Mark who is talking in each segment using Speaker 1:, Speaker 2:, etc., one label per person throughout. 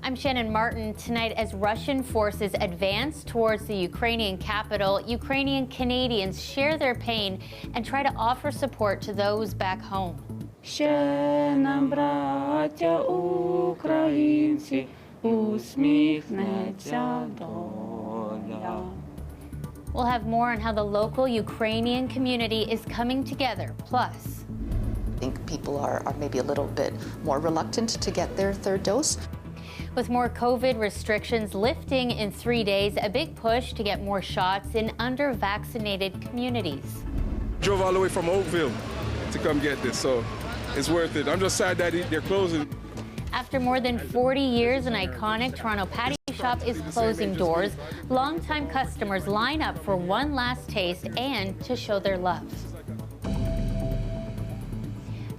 Speaker 1: I'm Shannon Martin. Tonight, as Russian forces advance towards the Ukrainian capital, Ukrainian-Canadians share their pain and try to offer support to those back home.
Speaker 2: Ще нам, браття українці, усміхнеться доля.
Speaker 1: We'll have more on how the local Ukrainian community is coming together. Plus,
Speaker 3: I think people are maybe a little bit more reluctant to get their third dose.
Speaker 1: with more COVID restrictions lifting in 3 days, a big push to get more shots in under-vaccinated communities.
Speaker 4: Drove all the way from Oakville to come get this, so it's worth it. I'm just sad that they're closing.
Speaker 1: After more than 40 years, an iconic Toronto patio shop is closing doors. Longtime customers line up for one last taste and to show their love.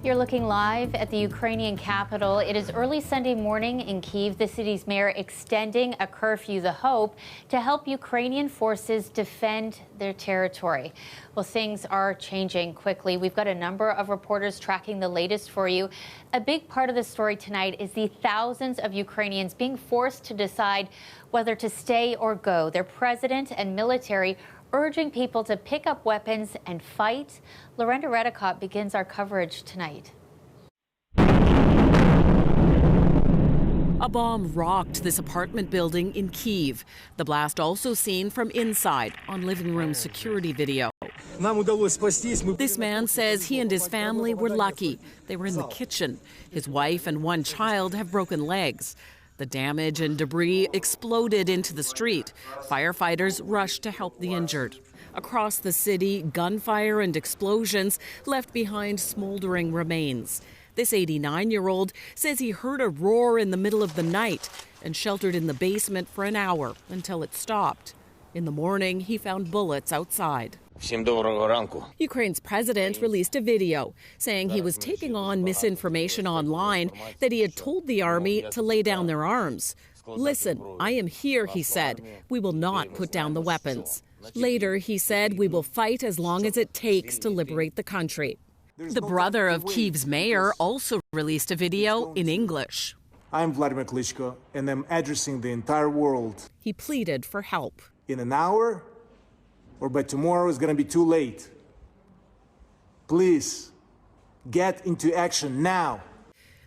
Speaker 1: You're looking live at the Ukrainian capital. It is early Sunday morning in Kyiv. The city's mayor extending a curfew, the hope to help Ukrainian forces defend their territory. Well, things are changing quickly. We've got a number of reporters tracking the latest for you. A big part of the story tonight is the thousands of Ukrainians being forced to decide whether to stay or go. Their president and military urging people to pick up weapons and fight. Lorenda Redicott begins our coverage tonight.
Speaker 5: A bomb rocked this apartment building in Kyiv. The blast also seen from inside on living room security video. This man says he and his family were lucky. They were in the kitchen. His wife and one child have broken legs. The damage and debris exploded into the street. Firefighters rushed to help the injured. Across the city, gunfire and explosions left behind smoldering remains. This 89-year-old says he heard a roar in the middle of the night and sheltered in the basement for an hour until it stopped. In the morning, he found bullets outside. Ukraine's president released a video saying he was taking on misinformation online that he had told the army to lay down their arms. Listen, I am here, he said. We will not put down the weapons. Later, he said, we will fight as long as it takes to liberate the country. The brother of Kyiv's mayor also released a video in English.
Speaker 6: I'm Vladimir Klitschko, and I'm addressing the entire world.
Speaker 5: He pleaded for help.
Speaker 6: In an hour, or by tomorrow is going to be too late. Please, get into action now.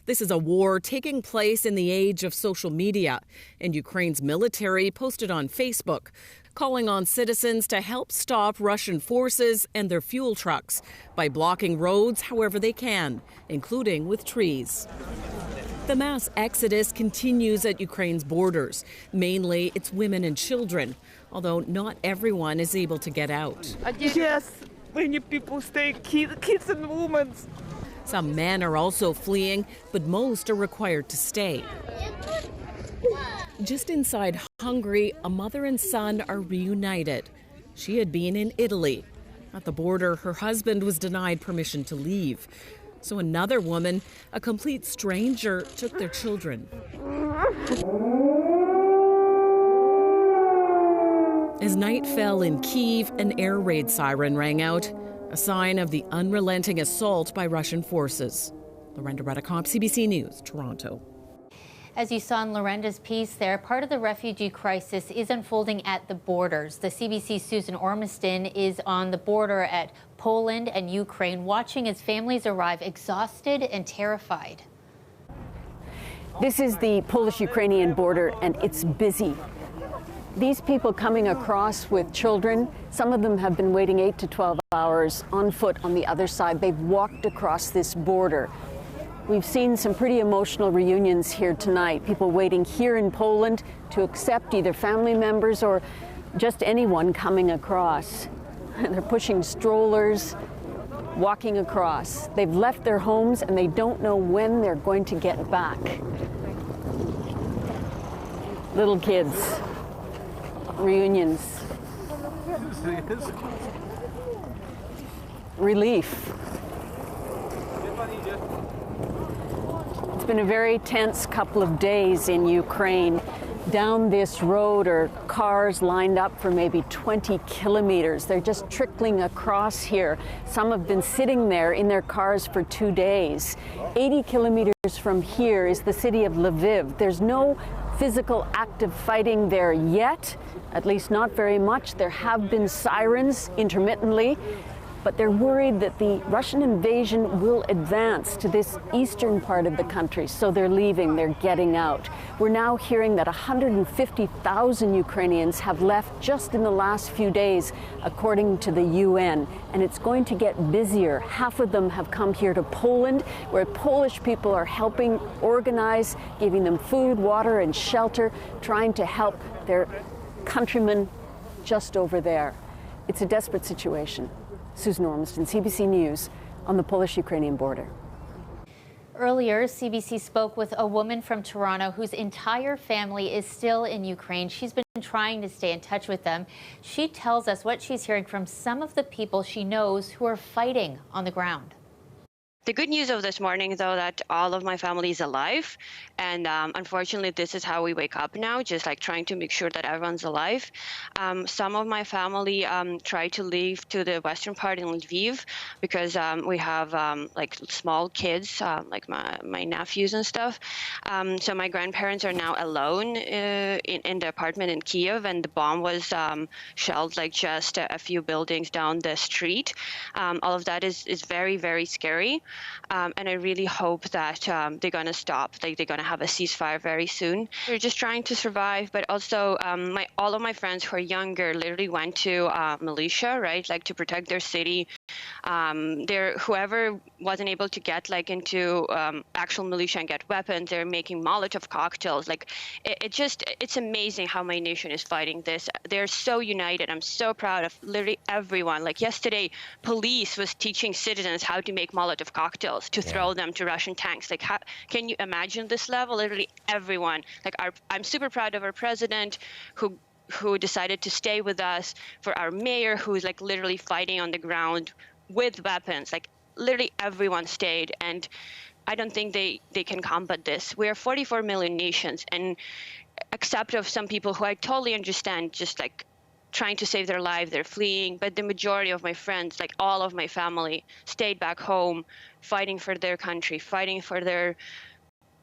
Speaker 5: This is a war taking place in the age of social media, and Ukraine's military posted on Facebook, calling on citizens to help stop Russian forces and their fuel trucks by blocking roads however they can, including with trees. The mass exodus continues at Ukraine's borders. Mainly, it's women and children, although not everyone is able to get out.
Speaker 2: Yes, many people stay, kids and women.
Speaker 5: Some men are also fleeing, but most are required to stay. Just inside Hungary, a mother and son are reunited. She had been in Italy. At the border, her husband was denied permission to leave. So another woman, a complete stranger, took their children. As night fell in Kyiv, an air raid siren rang out, a sign of the unrelenting assault by Russian forces. Lorenda Redicott, CBC News, Toronto.
Speaker 1: As you saw in Lorenda's piece there, part of the refugee crisis is unfolding at the borders. The CBC's Susan Ormiston is on the border at Poland and Ukraine, watching as families arrive exhausted and terrified.
Speaker 7: This is the Polish-Ukrainian border, and it's busy. These people coming across with children, some of them have been waiting 8 to 12 hours on foot on the other side. They've walked across this border. We've seen some pretty emotional reunions here tonight, people waiting here in Poland to accept either family members or just anyone coming across. They're pushing strollers, walking across. They've left their homes and they don't know when they're going to get back. Little kids, reunions, relief. It's been a very tense couple of days in Ukraine. Down this road are cars lined up for maybe 20 kilometers. They're just trickling across here. Some have been sitting there in their cars for 2 days. 80 kilometers from here is the city of Lviv. There's no physical active fighting there yet, at least not very much. There have been sirens intermittently, but they're worried that the Russian invasion will advance to this eastern part of the country, so they're leaving, they're getting out. We're now hearing that 150,000 Ukrainians have left just in the last few days, according to the UN, and it's going to get busier. Half of them have come here to Poland, where Polish people are helping organize, giving them food, water, and shelter, trying to help their countrymen just over there. It's a desperate situation. Susan Ormiston, CBC News, on the Polish-Ukrainian border.
Speaker 1: Earlier, CBC spoke with a woman from Toronto whose entire family is still in Ukraine. She's been trying to stay in touch with them. She tells us what she's hearing from some of the people she knows who are fighting on the ground.
Speaker 8: The good news of this morning, though, that all of my family is alive. And unfortunately, this is how we wake up now, just like trying to make sure that everyone's alive. Some of my family try to leave to the western part in Lviv because we have like small kids, like my nephews and stuff. So my grandparents are now alone in the apartment in Kiev, and the bomb was shelled like just a few buildings down the street. All of that is very, very scary. And I really hope that they're going to stop, like they're going to have a ceasefire very soon. We're just trying to survive, but also all of my friends who are younger literally went to militia, right, like to protect their city. Whoever wasn't able to get like into actual militia and get weapons, they're making Molotov cocktails. Like it's amazing how my nation is fighting this. They're so united. I'm so proud of literally everyone. Like yesterday, police was teaching citizens how to make Molotov cocktails to throw them to Russian tanks. Like, can you imagine this level? Literally everyone. Like, I'm super proud of our president who decided to stay with us, for our mayor who's like literally fighting on the ground with weapons. Like literally everyone stayed, and I don't think they can combat this. We are 44 million nations, and except of some people who I totally understand, just like trying to save their life, they're fleeing, but the majority of my friends, like all of my family, stayed back home, fighting for their country, fighting for their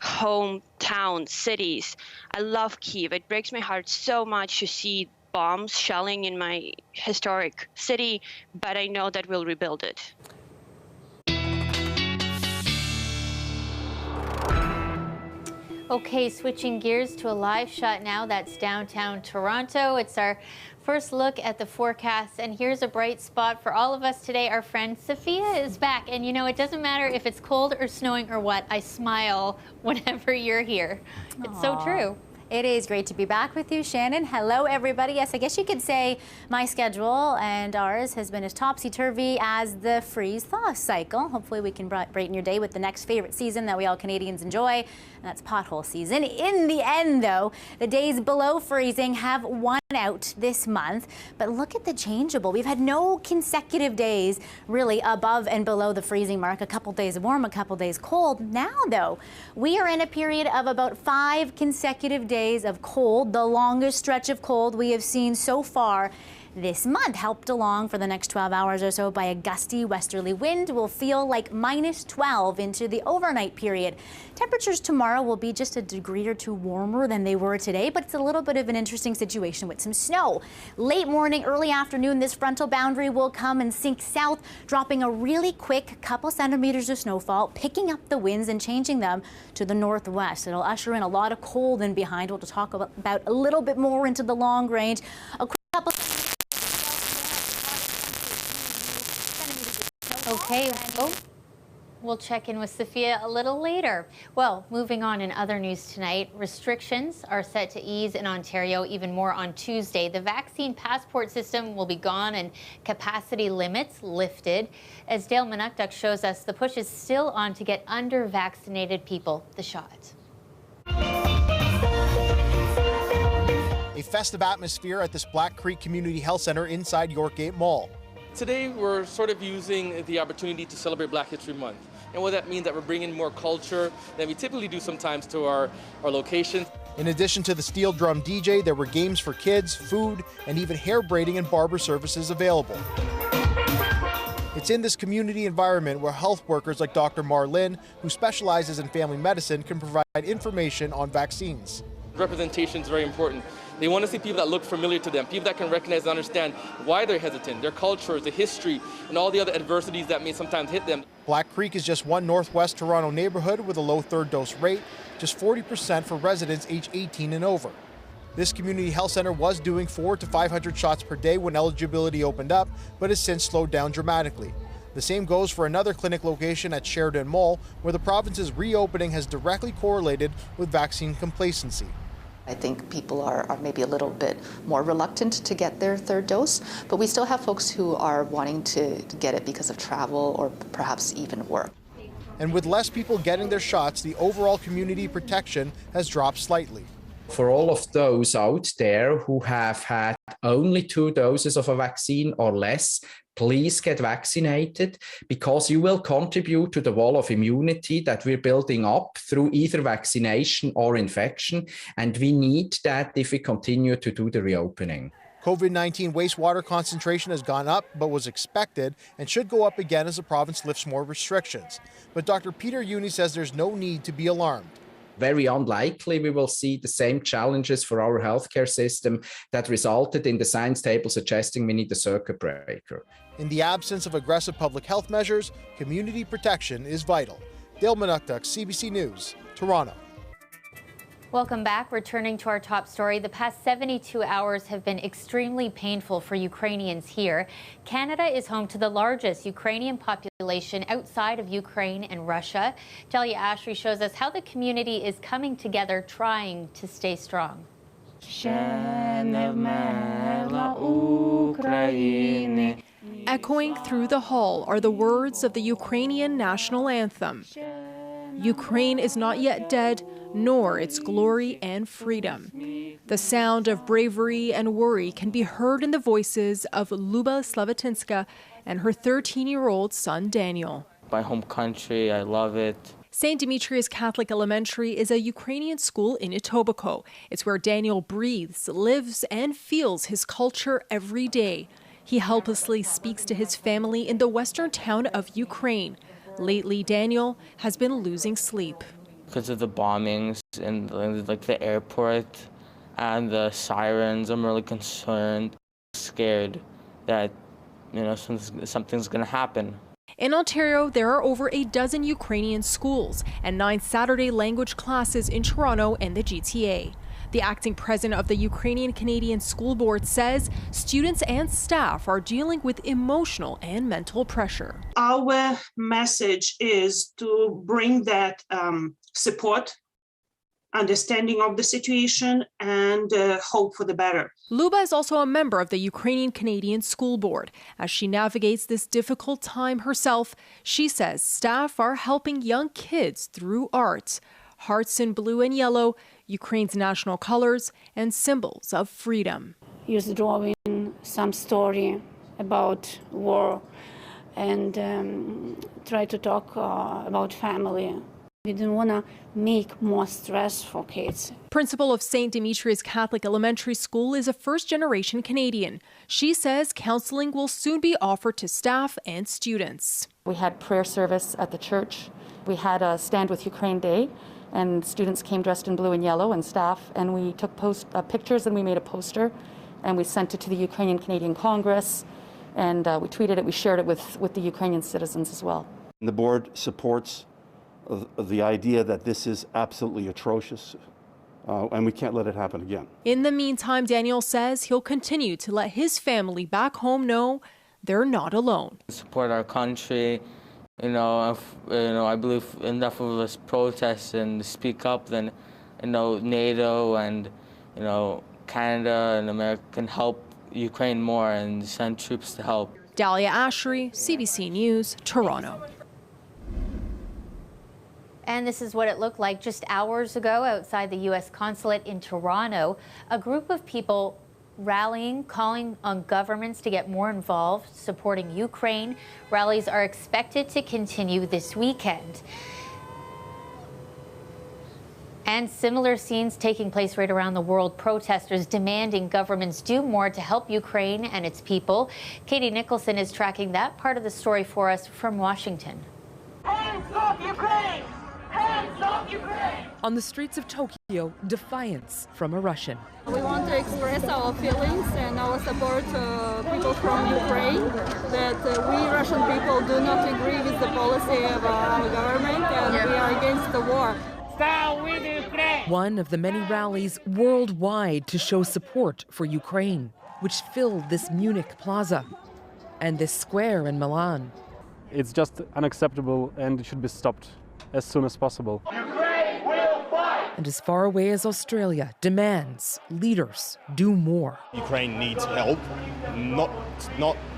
Speaker 8: hometown, cities. I love Kyiv. It breaks my heart so much to see bombs shelling in my historic city, but I know that we'll rebuild it.
Speaker 1: Okay, switching gears to a live shot now. That's downtown Toronto. It's our first look at the forecast, and here's a bright spot for all of us today. Our friend Sophia is back, and you know, it doesn't matter if it's cold or snowing or what, I smile whenever you're here. It's so true.
Speaker 9: It is great to be back with you, Shannon. Hello, everybody. Yes, I guess you could say my schedule and ours has been as topsy-turvy as the freeze-thaw cycle. Hopefully we can brighten your day with the next favorite season that we all Canadians enjoy, and that's pothole season. In the end, though, the days below freezing have won out this month, but look at the changeable. We've had no consecutive days really above and below the freezing mark. A couple days warm, a couple days cold. Now, though, we are in a period of about 5 consecutive days of cold, the longest stretch of cold we have seen so far this month, helped along for the next 12 hours or so by a gusty westerly wind. Will feel like -12 into the overnight period. Temperatures tomorrow will be just a degree or two warmer than they were today, but it's a little bit of an interesting situation with some snow. Late morning, early afternoon, this frontal boundary will come and sink south, dropping a really quick couple centimeters of snowfall, picking up the winds and changing them to the northwest. It'll usher in a lot of cold in behind. We'll talk about a little bit more into the long range. A quick couple.
Speaker 1: Okay, we'll check in with Sophia a little later. Well, moving on in other news tonight, restrictions are set to ease in Ontario even more on Tuesday. The vaccine passport system will be gone and capacity limits lifted. As Dale Manukduk shows us, the push is still on to get under-vaccinated people the shot.
Speaker 10: A festive atmosphere at this Black Creek Community Health Center inside Yorkgate Mall.
Speaker 4: Today we're sort of using the opportunity to celebrate Black History Month.
Speaker 11: and what that means that we're bringing more culture than we typically do sometimes to our locations.
Speaker 10: In addition to the steel drum DJ, there were games for kids, food, and even hair braiding and barber services available. It's in this community environment where health workers like Dr. Marlin, who specializes in family medicine, can provide information on vaccines.
Speaker 11: Representation is very important. They want to see people that look familiar to them, people that can recognize and understand why they're hesitant, their cultures, the history, and all the other adversities that may sometimes hit them.
Speaker 10: Black Creek is just one northwest Toronto neighborhood with a low third dose rate, just 40% for residents age 18 and over. This community health center was doing 400 to 500 shots per day when eligibility opened up, but has since slowed down dramatically. The same goes for another clinic location at Sheridan Mall, where the province's reopening has directly correlated with vaccine complacency.
Speaker 3: I think people are maybe a little bit more reluctant to get their third dose, but we still have folks who are wanting to get it because of travel or perhaps even work.
Speaker 10: And with less people getting their shots, the overall community protection has dropped slightly.
Speaker 12: For all of those out there who have had only 2 doses of a vaccine or less, please get vaccinated, because you will contribute to the wall of immunity that we're building up through either vaccination or infection, and we need that if we continue to do the reopening.
Speaker 10: COVID-19 wastewater concentration has gone up, but was expected, and should go up again as the province lifts more restrictions. But Dr. Peter Uni says there's no need to be alarmed.
Speaker 12: Very unlikely we will see the same challenges for our healthcare system that resulted in the science table suggesting we need a circuit breaker.
Speaker 10: In the absence of aggressive public health measures, community protection is vital. Dale Manuktuk, CBC News, Toronto.
Speaker 1: Welcome back. Returning to our top story, the past 72 hours have been extremely painful for Ukrainians here. Canada is home to the largest Ukrainian population outside of Ukraine and Russia. Delia Ashry shows us how the community is coming together, trying to stay strong.
Speaker 13: Echoing through the hall are the words of the Ukrainian national anthem. Ukraine is not yet dead, nor its glory and freedom. The sound of bravery and worry can be heard in the voices of Luba Slavitinska and her 13-year-old son Daniel.
Speaker 14: My home country, I love it.
Speaker 13: St. Demetrius Catholic Elementary is a Ukrainian school in Etobicoke. It's where Daniel breathes, lives, and feels his culture every day. He helplessly speaks to his family in the western town of Ukraine. Lately, Daniel has been losing sleep.
Speaker 14: Because of the bombings and like the airport and the sirens, I'm really concerned, scared that, you know, something's going to happen.
Speaker 13: In Ontario, there are over a dozen Ukrainian schools and 9 Saturday language classes in Toronto and the GTA. The acting president of the Ukrainian-Canadian School Board says students and staff are dealing with emotional and mental pressure.
Speaker 15: Our message is to bring that support, understanding of the situation, and hope for the better.
Speaker 13: Luba is also a member of the Ukrainian-Canadian School Board. As she navigates this difficult time herself, she says staff are helping young kids through art. Hearts in blue and yellow, Ukraine's national colors, and symbols of freedom.
Speaker 16: He's drawing some story about war and try to talk about family. We didn't want to make more stress for kids.
Speaker 13: Principal of St. Demetrius Catholic Elementary School is a first-generation Canadian. She says counseling will soon be offered to staff and students.
Speaker 17: We had prayer service at the church. We had a Stand with Ukraine Day, and students came dressed in blue and yellow, and staff, and we took pictures and we made a poster, and we sent it to the Ukrainian-Canadian Congress, and we tweeted it, we shared it with the Ukrainian citizens as well.
Speaker 18: The board supports the idea that this is absolutely atrocious, and we can't let it happen again.
Speaker 13: In the meantime, Daniel says he'll continue to let his family back home know they're not alone.
Speaker 14: Support our country. I believe enough of us protest and speak up, then, NATO and, Canada and America can help Ukraine more and send troops to help.
Speaker 13: Delia Ashry, CBC News, Toronto.
Speaker 1: And this is what it looked like just hours ago outside the U.S. consulate in Toronto. A group of people rallying, calling on governments to get more involved, supporting Ukraine. Rallies are expected to continue this weekend. And similar scenes taking place right around the world, protesters demanding governments do more to help Ukraine and its people. Katie Nicholson is tracking that part of the story for us from Washington.
Speaker 19: Hands off Ukraine! Hands off Ukraine!
Speaker 20: On the streets of Tokyo, defiance from a Russian.
Speaker 21: We want to express our feelings and our support to people from Ukraine, that we Russian people do not agree with the policy of our government and we are against the war.
Speaker 20: One of the many rallies worldwide to show support for Ukraine, which filled this Munich plaza and this square in Milan.
Speaker 22: It's just unacceptable and it should be stopped as soon as possible.
Speaker 19: Ukraine will fight!
Speaker 20: And as far away as Australia demands leaders do more.
Speaker 23: Ukraine needs help, not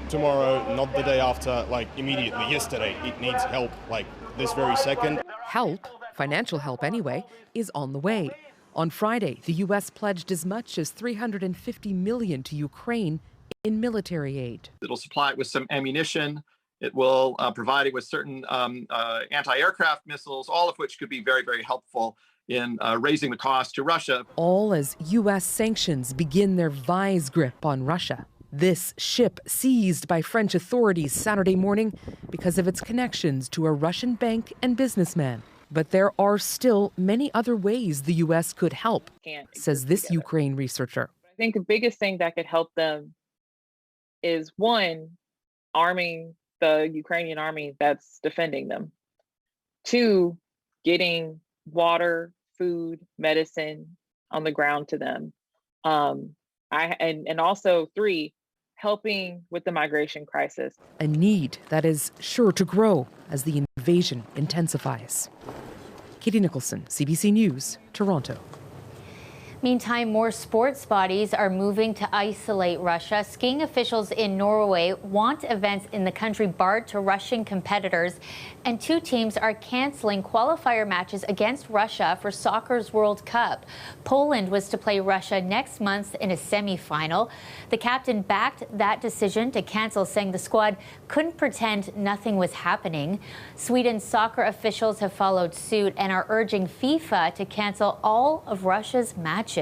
Speaker 23: tomorrow, not the day after, like immediately, yesterday. It needs help, like this very second.
Speaker 20: Help, financial help anyway, is on the way. On Friday, the U.S. pledged as much as $350 million to Ukraine in military aid.
Speaker 24: It'll supply it with some ammunition. It will provide it with certain anti-aircraft missiles, all of which could be very, very helpful in raising the cost to Russia.
Speaker 20: All as U.S. sanctions begin their vise grip on Russia. This ship seized by French authorities Saturday morning because of its connections to a Russian bank and businessman. But there are still many other ways the U.S. could help, says this Ukraine researcher.
Speaker 25: I think the biggest thing that could help them is, one, arming the Ukrainian army that's defending them. Two, getting water, food, medicine on the ground to them. And also, three, helping with the migration crisis.
Speaker 20: A need that is sure to grow as the invasion intensifies. Katie Nicholson, CBC News, Toronto.
Speaker 1: Meantime, more sports bodies are moving to isolate Russia. Skiing officials in Norway want events in the country barred to Russian competitors, and two teams are canceling qualifier matches against Russia for soccer's World Cup. Poland was to play Russia next month in a semifinal. The captain backed that decision to cancel, saying the squad couldn't pretend nothing was happening. Sweden's soccer officials have followed suit and are urging FIFA to cancel all of Russia's matches.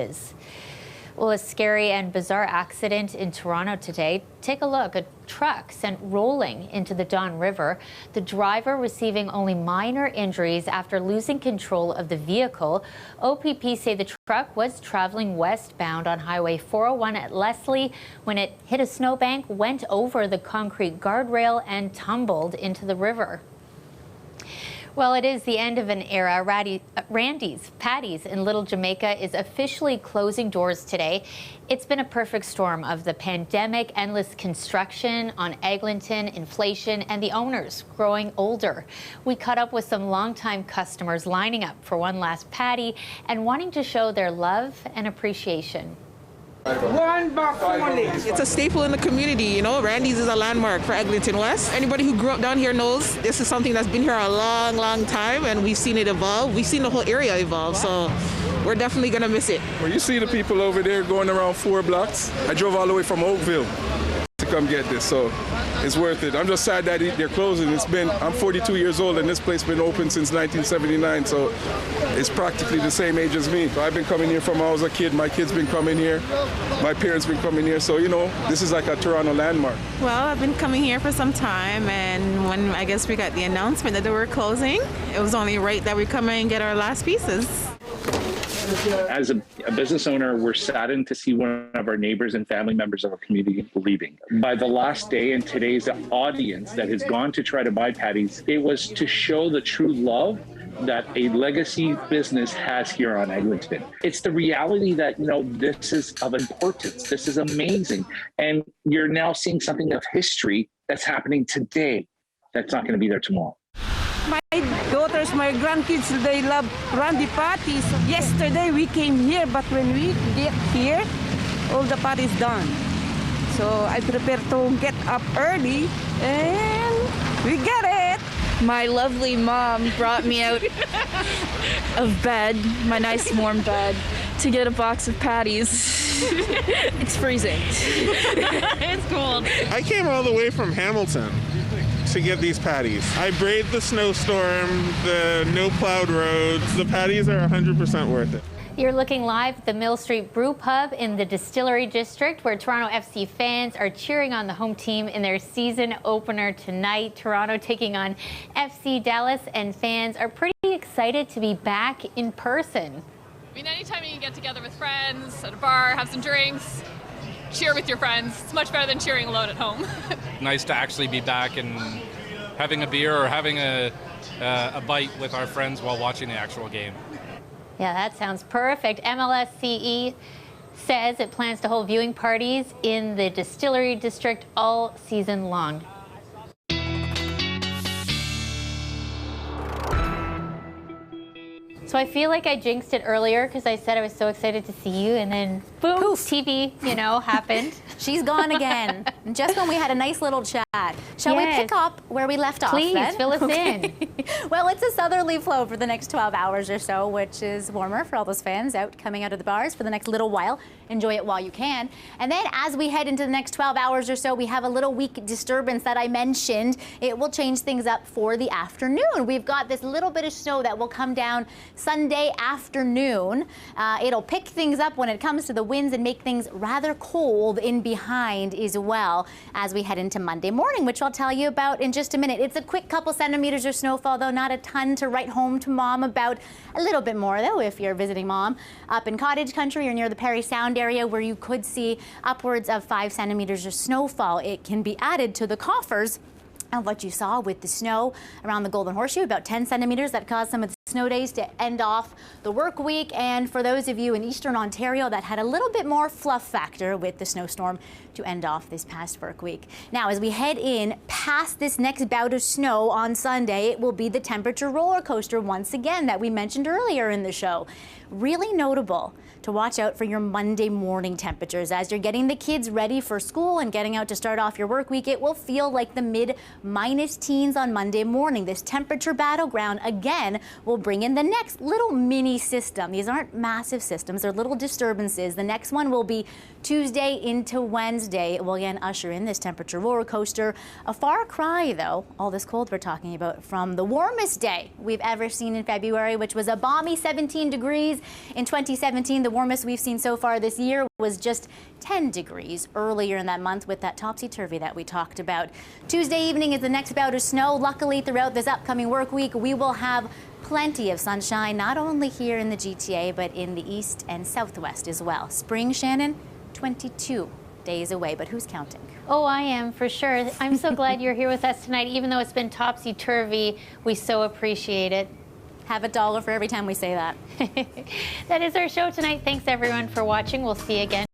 Speaker 1: Well, a scary and bizarre accident in Toronto today. Take a look. A truck sent rolling into the Don River. The driver receiving only minor injuries after losing control of the vehicle. OPP say the truck was traveling westbound on Highway 401 at Leslie when it hit a snowbank, went over the concrete guardrail, and tumbled into the river. Well, it is the end of an era. Randy's Patties in Little Jamaica is officially closing doors today. It's been a perfect storm of the pandemic, endless construction on Eglinton, inflation, and the owners growing older. We caught up with some longtime customers lining up for one last patty and wanting to show their love and appreciation.
Speaker 2: $1 only. It's a staple in the community, you know. Randy's is a landmark for Eglinton West. Anybody who grew up down here knows this is something that's been here a long, long time, and we've seen it evolve. We've seen the whole area evolve, so we're definitely going to miss it.
Speaker 4: Well, you see the people over there going around 4 blocks. I drove all the way from Oakville to come get this, so it's worth it. I'm just sad that they're closing. I'm 42 years old, and this place has been open since 1979, so it's practically the same age as me. So I've been coming here from when I was a kid. My kids been coming here. My parents been coming here. So, you know, this is like a Toronto landmark.
Speaker 26: Well, I've been coming here for some time, and when I guess we got the announcement that they were closing, it was only right that we come in and get our last pieces.
Speaker 27: As a business owner, we're saddened to see one of our neighbors and family members of our community leaving. By the last day and today's audience that has gone to try to buy patties, it was to show the true love that a legacy business has here on Eglinton. It's the reality that, you know, this is of importance. This is amazing. And you're now seeing something of history that's happening today that's not going to be there tomorrow.
Speaker 26: My daughters, my grandkids, they love Randy patties. Yesterday we came here, but when we get here, all the patties done. So I prepare to get up early, and we get it.
Speaker 3: My lovely mom brought me out of bed, my nice warm bed, to get a box of patties. It's freezing.
Speaker 5: It's cold. I came all the way from Hamilton to get these patties. I braved the snowstorm, the no plowed roads. The patties are 100% worth it.
Speaker 1: You're looking live at the Mill Street Brew Pub in the Distillery District, where Toronto FC fans are cheering on the home team in their season opener tonight. Toronto taking on FC Dallas, and fans are pretty excited to be back in person.
Speaker 6: I mean, anytime you can get together with friends at a bar, have some drinks, cheer with your friends, it's much better than cheering alone at home.
Speaker 7: Nice to actually be back and having a beer or having a bite with our friends while watching the actual game.
Speaker 1: Yeah, that sounds perfect. MLSCE says it plans to hold viewing parties in the Distillery District all season long. So I feel like I jinxed it earlier because I said I was so excited to see you, and then boom, poof. TV, happened.
Speaker 8: She's gone again. Just when we had a nice little chat. Shall we pick up where we left off then?
Speaker 1: Please, fill us in.
Speaker 8: Well, it's a southerly flow for the next 12 hours or so, which is warmer for all those fans coming out of the bars for the next little while. Enjoy it while you can. And then as we head into the next 12 hours or so, we have a little weak disturbance that I mentioned. It will change things up for the afternoon. We've got this little bit of snow that will come down Sunday afternoon. It'll pick things up when it comes to the winds and make things rather cold in behind as well as we head into Monday morning, which I'll tell you about in just a minute. It's a quick couple centimeters of snowfall, though not a ton to write home to mom about. A little bit more, though, if you're visiting mom up in cottage country or near the Parry Sound area, where you could see upwards of 5 centimeters of snowfall. It can be added to the coffers of what you saw with the snow around the Golden Horseshoe, about 10 centimeters that caused some of the snow days to end off the work week. And for those of you in Eastern Ontario, that had a little bit more fluff factor with the snowstorm to end off this past work week. Now, as we head in past this next bout of snow on Sunday, it will be the temperature roller coaster once again that we mentioned earlier in the show. Really notable to watch out for your Monday morning temperatures. As you're getting the kids ready for school and getting out to start off your work week, it will feel like the mid-minus teens on Monday morning. This temperature battleground, again, will bring in the next little mini system. These aren't massive systems, they're little disturbances. The next one will be Tuesday into Wednesday. It will again usher in this temperature roller coaster. A far cry, though, all this cold we're talking about, from the warmest day we've ever seen in February, which was a balmy 17 degrees in 2017. The warmest we've seen so far this year was just 10 degrees earlier in that month with that topsy-turvy that we talked about. Tuesday evening is the next bout of snow. Luckily, throughout this upcoming work week, we will have plenty of sunshine, not only here in the GTA, but in the east and southwest as well. Spring, Shannon, 22 days away, but who's counting?
Speaker 1: Oh, I am, for sure. I'm so glad you're here with us tonight. Even though it's been topsy-turvy, we so appreciate it.
Speaker 8: Have $1 for every time we say that.
Speaker 1: That is our show tonight. Thanks, everyone, for watching. We'll see you again